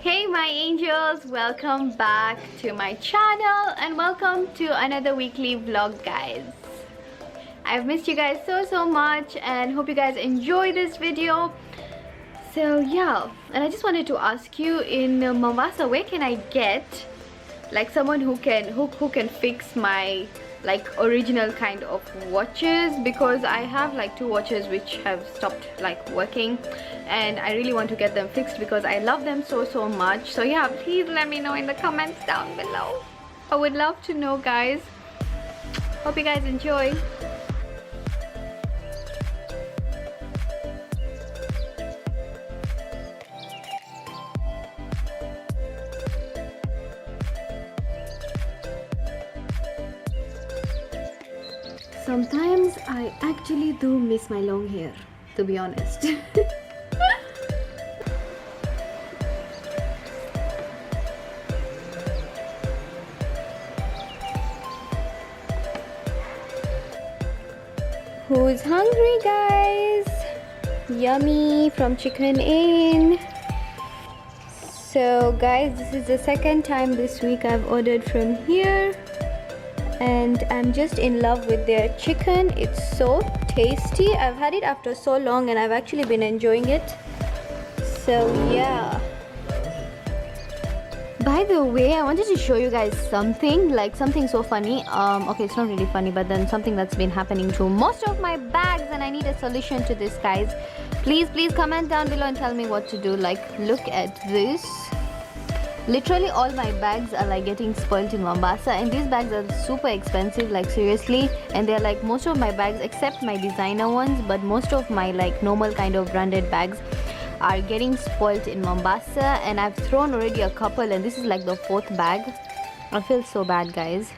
Hey my angels, welcome back to my channel and welcome to another weekly vlog, guys. I've missed you guys so much and hope you guys enjoy this video. So yeah, and I just wanted to ask you, in Mombasa, where can I get like someone who can fix my like original kind of watches, because I have like two watches which have stopped like working and I really want to get them fixed because I love them so much. So yeah, please let me know in the comments down below. I would love to know, guys. Hope you guys enjoy. Sometimes I actually do miss my long hair, to be honest. Who's hungry, guys? Yummy from KENYAN. So guys, this is the second time this week I've ordered from here and I'm just in love with their chicken. It's so tasty. I've had it after so long and I've actually been enjoying it. So yeah. By the way, I wanted to show you guys something so funny. Okay, it's not really funny, but then something that's been happening to most of my bags and I need a solution to this, guys. Please comment down below and tell me what to do. Like, look at this. Literally all my bags are like getting spoiled in Mombasa, and these bags are super expensive, like seriously, and they're like most of my bags except my designer ones, but most of my like normal kind of branded bags are getting spoiled in Mombasa, and I've thrown already a couple and this is like the fourth bag. I feel so bad, guys.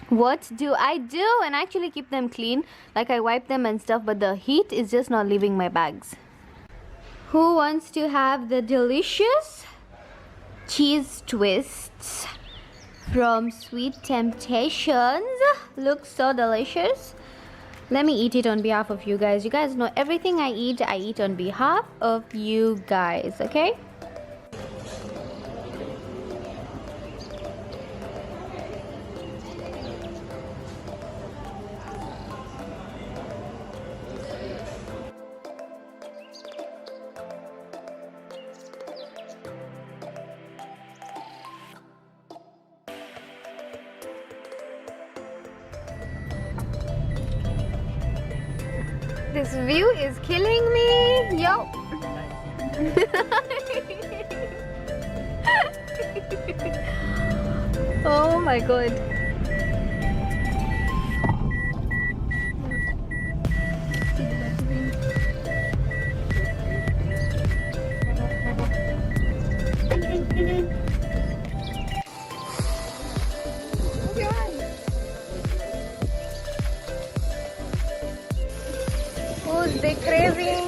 What do? And I actually keep them clean, like I wipe them and stuff, but the heat is just not leaving my bags. Who wants to have the delicious cheese twists from Sweet Temptations? Looks so delicious. Let me eat it on behalf of you guys. You guys know everything I eat on behalf of you guys, okay? This view is killing me, yo. Oh my god. Who's the craving?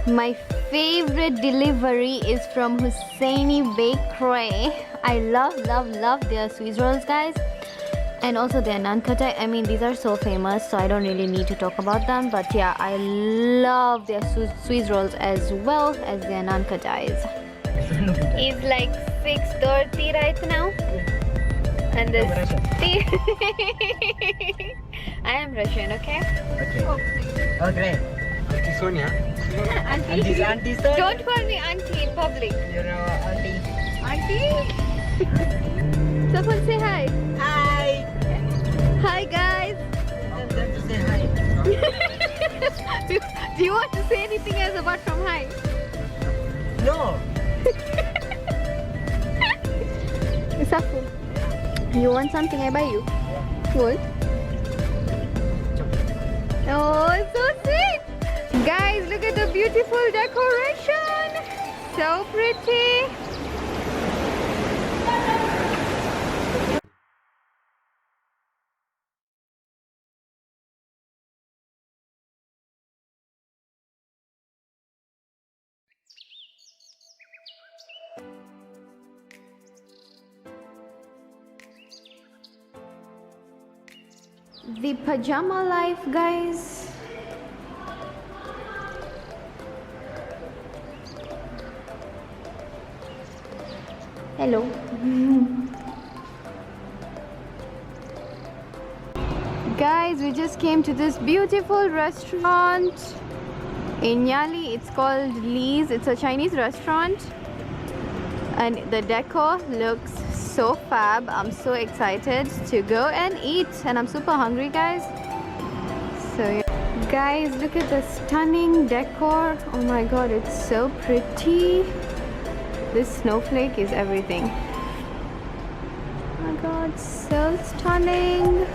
My favorite delivery is from Hussaini Bakery. I love their Swiss rolls, guys, and also their naan katai. I mean, these are so famous, so I don't really need to talk about them, but yeah, I love their Swiss rolls as well as their naan katais. It's like 6:30 right now, and this I am Russian, okay? Okay. Okay. Auntie Sonia. Auntie Sonia. Don't call me auntie in public. You know, auntie. Auntie? Someone say hi. Hi. Hi, guys. Tell them to say hi. Do you want to say anything else apart from hi? No. Safu, you want something? I buy you. What? Oh, it's so sweet. Guys, look at the beautiful decoration. So pretty. The pajama life, guys. Hello. Guys, we just came to this beautiful restaurant in Yali. It's called Lee's. It's a Chinese restaurant. And the decor looks so fab. I'm so excited to go and eat. And I'm super hungry, guys. So, yeah. Guys, look at the stunning decor. Oh my god, it's so pretty. This snowflake is everything. Oh my god, so stunning.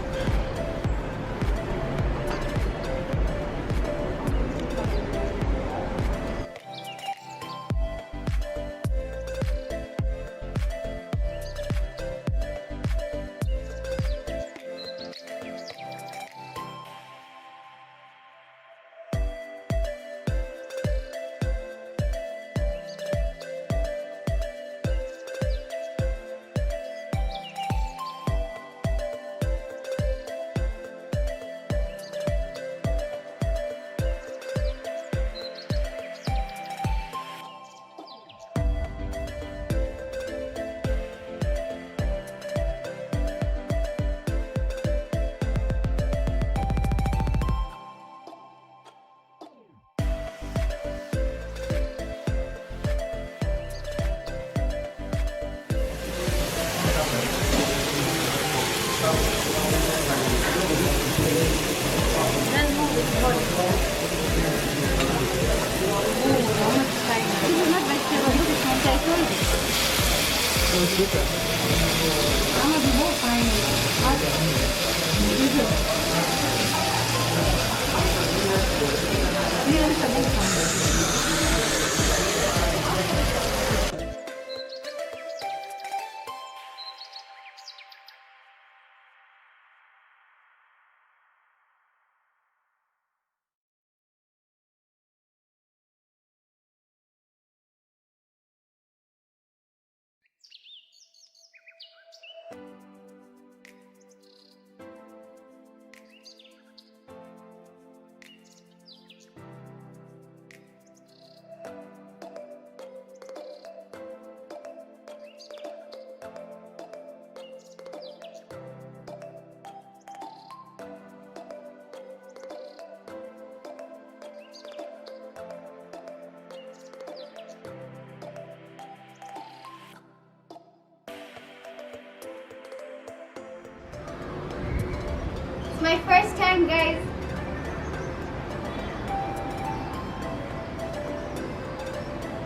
It's my first time, guys.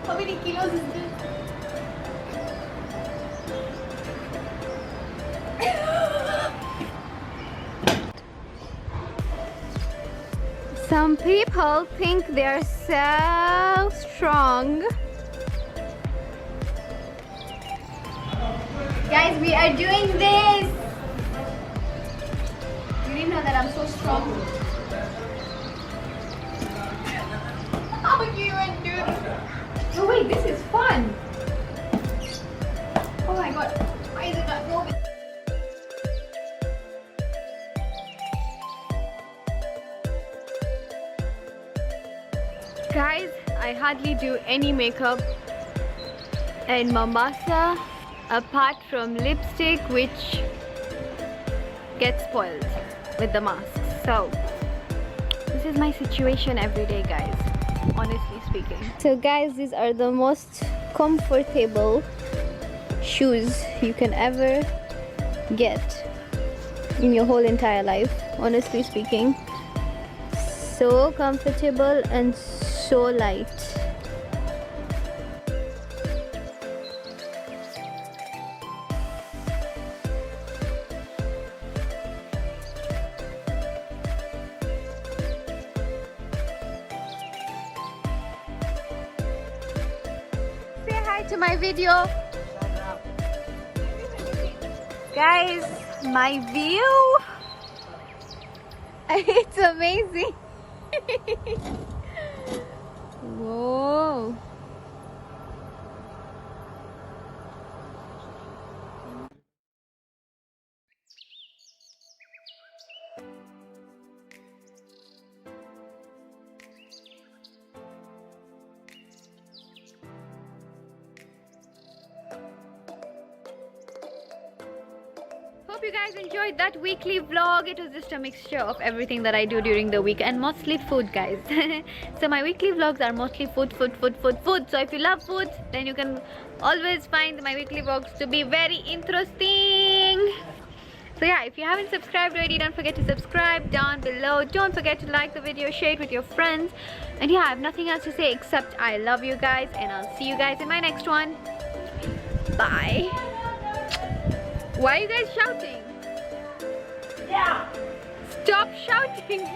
How many kilos is this? Some people think they're so strong. Guys, we are doing this. You didn't know that I'm so strong. How do you even do this? Oh wait, this is fun. Oh my god, why is it not moving? Guys, I hardly do any makeup in Mombasa apart from lipstick, which gets spoiled with the mask. So this is my situation every day, guys, honestly speaking. So guys, these are the most comfortable shoes you can ever get in your whole entire life, honestly speaking. So comfortable and so light. Say hi to my video. Guys, my view. It's amazing. Whoa. hope you guys enjoyed that weekly vlog. It was just a mixture of everything that I do during the week and mostly food, guys. So my weekly vlogs are mostly food. So if you love food, then you can always find my weekly vlogs to be very interesting. So yeah, if you haven't subscribed already, don't forget to subscribe down below. Don't forget to like the video, share it with your friends. And yeah, I have nothing else to say except I love you guys, and I'll see you guys in my next one. Bye. Why are you guys shouting? Yeah. Stop shouting.